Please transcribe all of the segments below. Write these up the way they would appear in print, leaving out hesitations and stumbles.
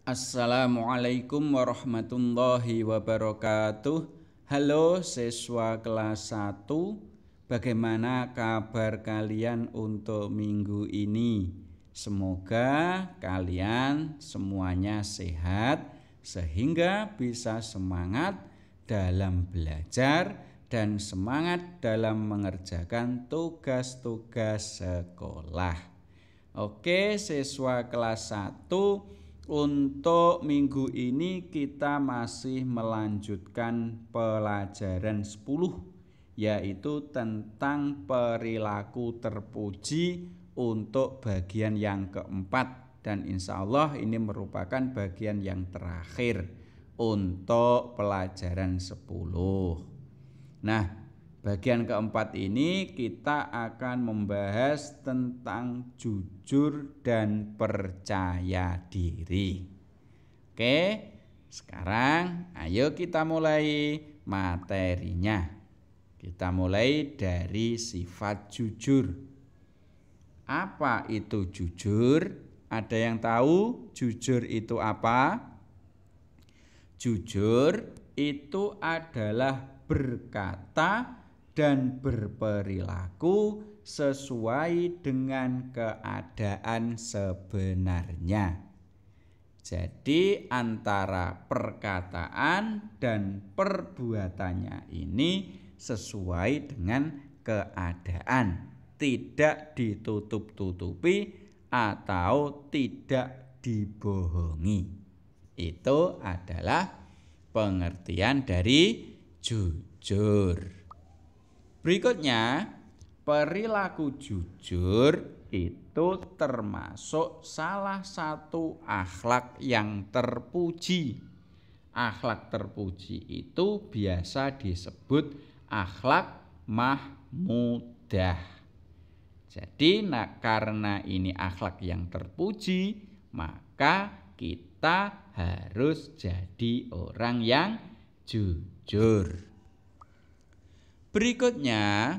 Assalamualaikum warahmatullahi wabarakatuh. Halo siswa kelas 1, bagaimana kabar kalian untuk minggu ini? Semoga kalian semuanya sehat sehingga bisa semangat dalam belajar dan semangat dalam mengerjakan tugas-tugas sekolah. Oke, siswa kelas 1, untuk minggu ini kita masih melanjutkan pelajaran 10, yaitu tentang perilaku terpuji untuk bagian yang keempat, dan insya Allah ini merupakan bagian yang terakhir untuk pelajaran 10. Nah, bagian keempat ini kita akan membahas tentang jujur dan percaya diri. Oke, sekarang ayo kita mulai materinya. Kita mulai dari sifat jujur. Apa itu jujur? Ada yang tahu jujur itu apa? Jujur itu adalah berkata dan berperilaku sesuai dengan keadaan sebenarnya. Jadi antara perkataan dan perbuatannya ini sesuai dengan keadaan, tidak ditutup-tutupi atau tidak dibohongi. Itu adalah pengertian dari jujur. Berikutnya, perilaku jujur itu termasuk salah satu akhlak yang terpuji. Akhlak terpuji itu biasa disebut akhlak mahmudah. Jadi karena ini akhlak yang terpuji, maka kita harus jadi orang yang jujur. Berikutnya,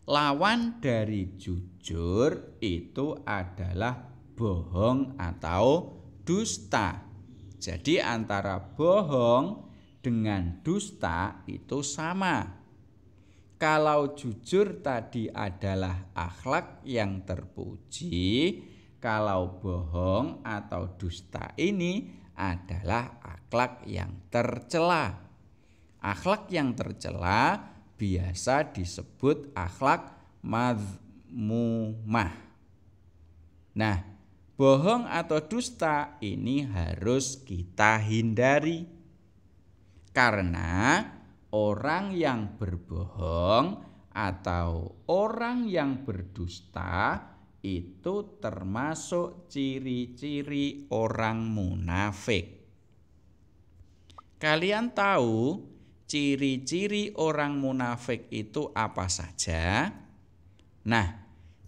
lawan dari jujur itu adalah bohong atau dusta. Jadi antara bohong dengan dusta itu sama. Kalau jujur tadi adalah akhlak yang terpuji, kalau bohong atau dusta ini adalah akhlak yang tercela. Akhlak yang tercela biasa disebut akhlak mazmumah. Nah, bohong atau dusta ini harus kita hindari. Karena orang yang berbohong atau orang yang berdusta itu termasuk ciri-ciri orang munafik. Kalian tahu ciri-ciri orang munafik itu apa saja? Nah,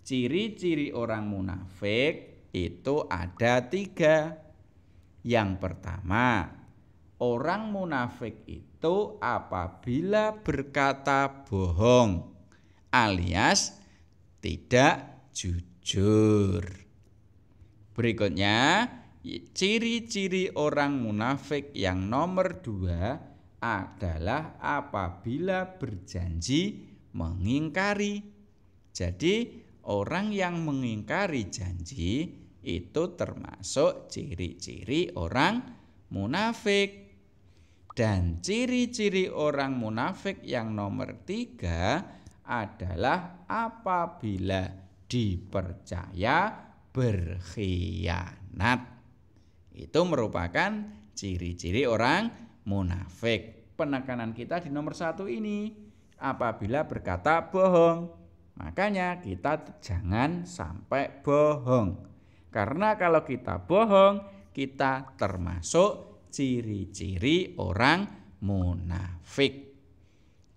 ciri-ciri orang munafik itu ada 3. Yang pertama, orang munafik itu apabila berkata bohong alias tidak jujur. Berikutnya, ciri-ciri orang munafik yang nomor 2 adalah apabila berjanji mengingkari. Jadi orang yang mengingkari janji itu termasuk ciri-ciri orang munafik. Dan ciri-ciri orang munafik yang nomor 3 adalah apabila dipercaya berkhianat. Itu merupakan ciri-ciri orang munafik. Penekanan kita di nomor 1 ini, apabila berkata bohong. Makanya kita jangan sampai bohong. Karena kalau kita bohong, kita termasuk ciri-ciri orang munafik.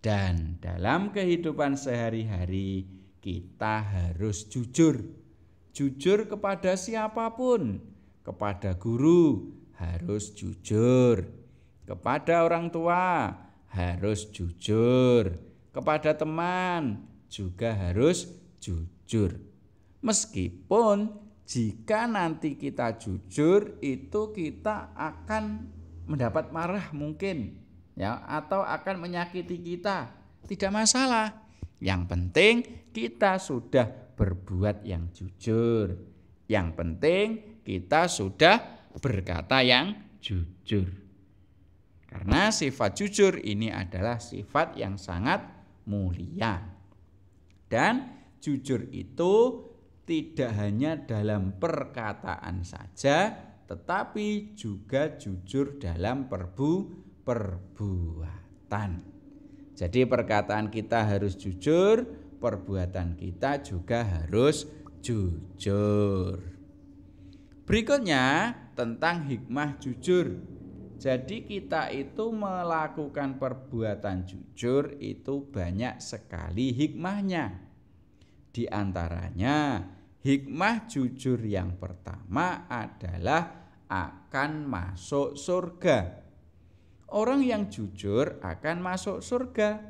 Dan dalam kehidupan sehari-hari kita harus jujur. Jujur kepada siapapun. Kepada guru harus jujur. Kepada orang tua harus jujur. Kepada teman juga harus jujur. Meskipun Jika nanti kita jujur, itu kita akan mendapat marah mungkin, ya, atau akan menyakiti kita. Tidak masalah. Yang penting kita sudah berbuat yang jujur. Yang penting kita sudah berkata yang jujur. Karena sifat jujur ini adalah sifat yang sangat mulia. Dan jujur itu tidak hanya dalam perkataan saja, tetapi juga jujur dalam perbuatan. Jadi perkataan kita harus jujur, perbuatan kita juga harus jujur. Berikutnya tentang hikmah jujur. Jadi kita itu melakukan perbuatan jujur itu banyak sekali hikmahnya. Di antaranya hikmah jujur yang pertama adalah akan masuk surga. Orang yang jujur akan masuk surga.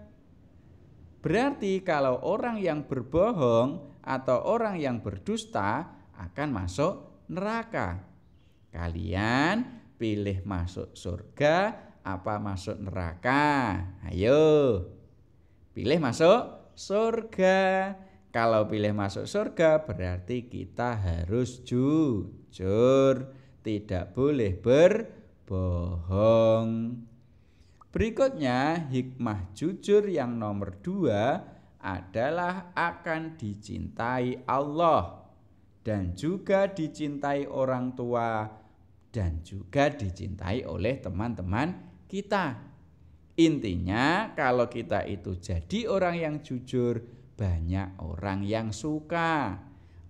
Berarti kalau orang yang berbohong atau orang yang berdusta akan masuk neraka. Kalian pilih masuk surga apa masuk neraka? Ayo, pilih masuk surga. Kalau pilih masuk surga berarti kita harus jujur, tidak boleh berbohong. Berikutnya hikmah jujur yang nomor 2 adalah akan dicintai Allah dan juga dicintai orang tua dan juga dicintai oleh teman-teman kita. Intinya kalau kita itu jadi orang yang jujur, banyak orang yang suka.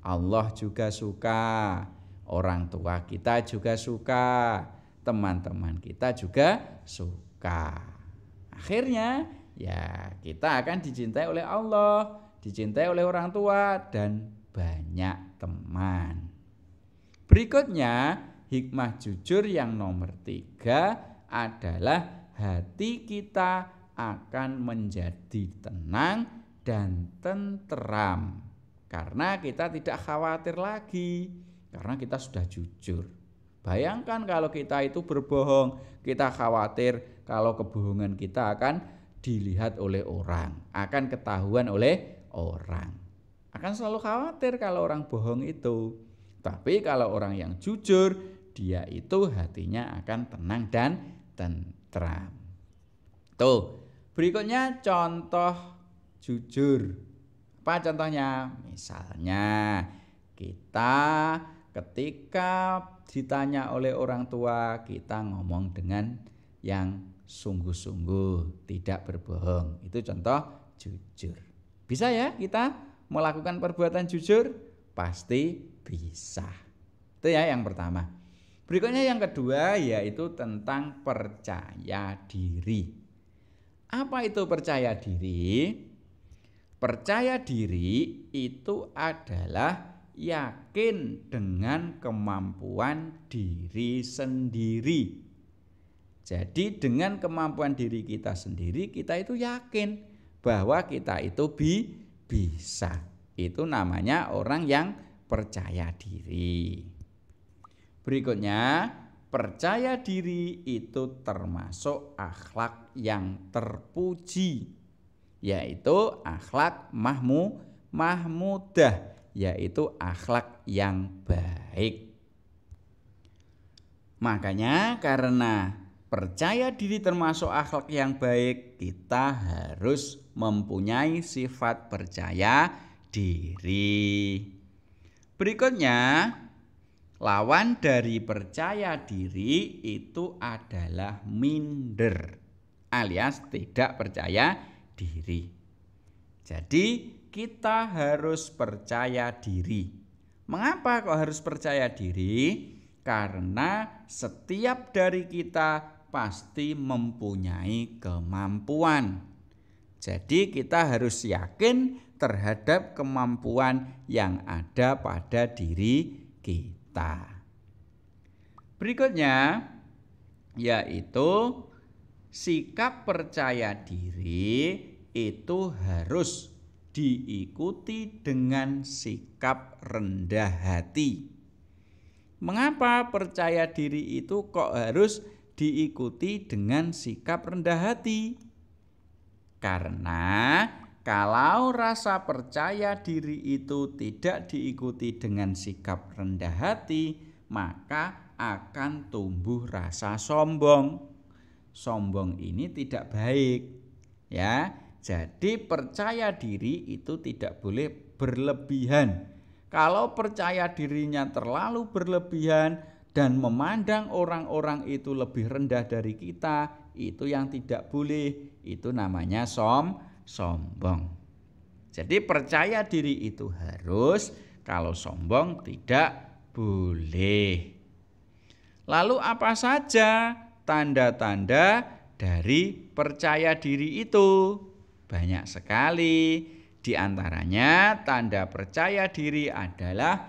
Allah juga suka, orang tua kita juga suka, teman-teman kita juga suka. Akhirnya ya kita akan dicintai oleh Allah, dicintai oleh orang tua dan banyak teman. Berikutnya hikmah jujur yang nomor 3 adalah hati kita akan menjadi tenang dan tenteram karena kita tidak khawatir lagi karena kita sudah jujur. Bayangkan kalau kita itu berbohong, kita khawatir kalau kebohongan kita akan dilihat oleh orang, akan ketahuan oleh orang. Akan selalu khawatir kalau orang bohong itu. Tapi kalau orang yang jujur, dia itu hatinya akan tenang dan tentram. Tuh, berikutnya contoh jujur. Apa contohnya? Misalnya kita ketika ditanya oleh orang tua, kita ngomong dengan yang sungguh-sungguh, tidak berbohong. Itu contoh jujur. Bisa ya kita melakukan perbuatan jujur? Pasti bisa. Itu ya yang pertama. Berikutnya yang kedua yaitu tentang percaya diri. Apa itu percaya diri? Percaya diri itu adalah yakin dengan kemampuan diri sendiri. Jadi dengan kemampuan diri kita sendiri, kita itu yakin bahwa kita itu bisa. Itu namanya orang yang percaya diri. Berikutnya, percaya diri itu termasuk akhlak yang terpuji, yaitu akhlak mahmudah, yaitu akhlak yang baik. Makanya karena percaya diri termasuk akhlak yang baik, kita harus mempunyai sifat percaya diri. Berikutnya, lawan dari percaya diri itu adalah minder, alias tidak percaya diri. Jadi kita harus percaya diri. Mengapa kok harus percaya diri? Karena setiap dari kita pasti mempunyai kemampuan. Jadi kita harus yakin terhadap kemampuan yang ada pada diri kita. Berikutnya yaitu sikap percaya diri itu harus diikuti dengan sikap rendah hati. Mengapa percaya diri itu kok harus diikuti dengan sikap rendah hati? Karena kalau rasa percaya diri itu tidak diikuti dengan sikap rendah hati, maka akan tumbuh rasa sombong. Sombong ini tidak baik, ya. Jadi percaya diri itu tidak boleh berlebihan. Kalau percaya dirinya terlalu berlebihan dan memandang orang-orang itu lebih rendah dari kita, itu yang tidak boleh. Itu namanya sombong. Jadi percaya diri itu harus, kalau sombong tidak boleh. Lalu apa saja tanda-tanda dari percaya diri itu? Banyak sekali. Di antaranya tanda percaya diri adalah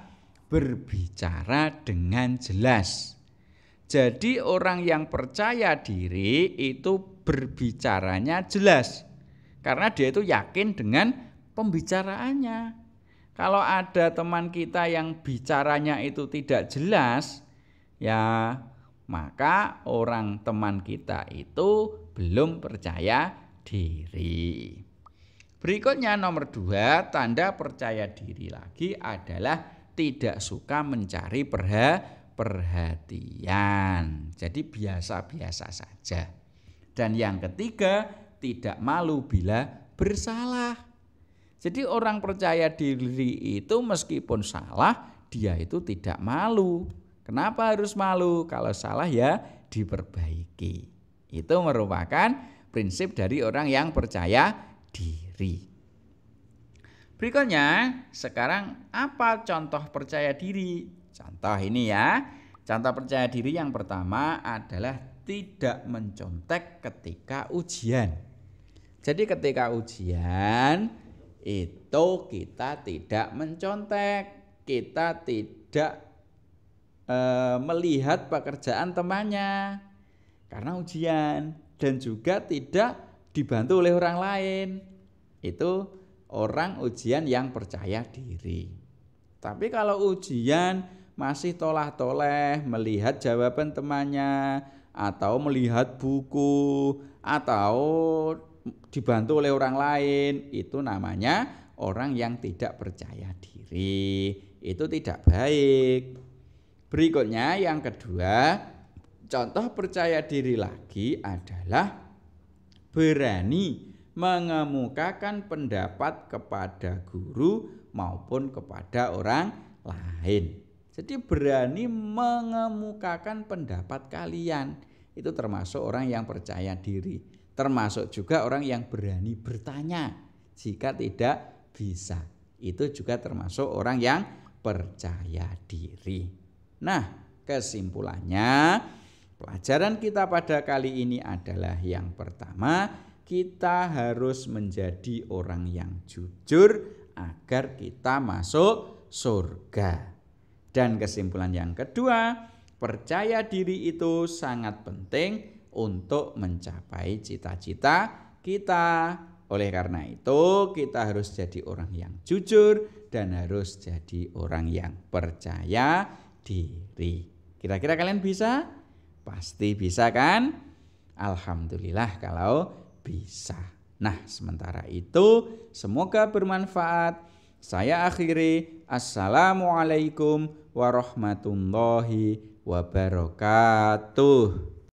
berbicara dengan jelas. Jadi orang yang percaya diri itu berbicaranya jelas. Karena dia itu yakin dengan pembicaraannya. Kalau ada teman kita yang bicaranya itu tidak jelas, ya maka orang teman kita itu belum percaya diri. Berikutnya nomor 2, tanda percaya diri lagi adalah tidak suka mencari perhatian. Jadi biasa-biasa saja. Dan yang ketiga, tidak malu bila bersalah. Jadi orang percaya diri itu meskipun salah, dia itu tidak malu. Kenapa harus malu? Kalau salah ya diperbaiki. Itu merupakan prinsip dari orang yang percaya diri. Berikutnya, sekarang apa contoh percaya diri? Contoh ini ya. Contoh percaya diri yang pertama adalah tidak mencontek ketika ujian. Jadi ketika ujian itu kita tidak mencontek, kita tidak melihat pekerjaan temannya karena ujian, dan juga tidak dibantu oleh orang lain. Itu orang ujian yang percaya diri. Tapi kalau ujian masih tolah-toleh melihat jawaban temannya, atau melihat buku, atau dibantu oleh orang lain, itu namanya orang yang tidak percaya diri. Itu tidak baik. Berikutnya yang kedua, contoh percaya diri lagi adalah berani mengemukakan pendapat kepada guru maupun kepada orang lain. Jadi berani mengemukakan pendapat kalian. Itu termasuk orang yang percaya diri. Termasuk juga orang yang berani bertanya jika tidak bisa. Itu juga termasuk orang yang percaya diri. Nah, kesimpulannya pelajaran kita pada kali ini adalah yang pertama, kita harus menjadi orang yang jujur agar kita masuk surga. Dan kesimpulan yang kedua, percaya diri itu sangat penting untuk mencapai cita-cita kita. Oleh karena itu, kita harus jadi orang yang jujur dan harus jadi orang yang percaya diri. Kira-kira kalian bisa? Pasti bisa kan? Alhamdulillah kalau bisa. Nah, sementara itu semoga bermanfaat. Saya akhiri. Assalamualaikum warahmatullahi wabarakatuh.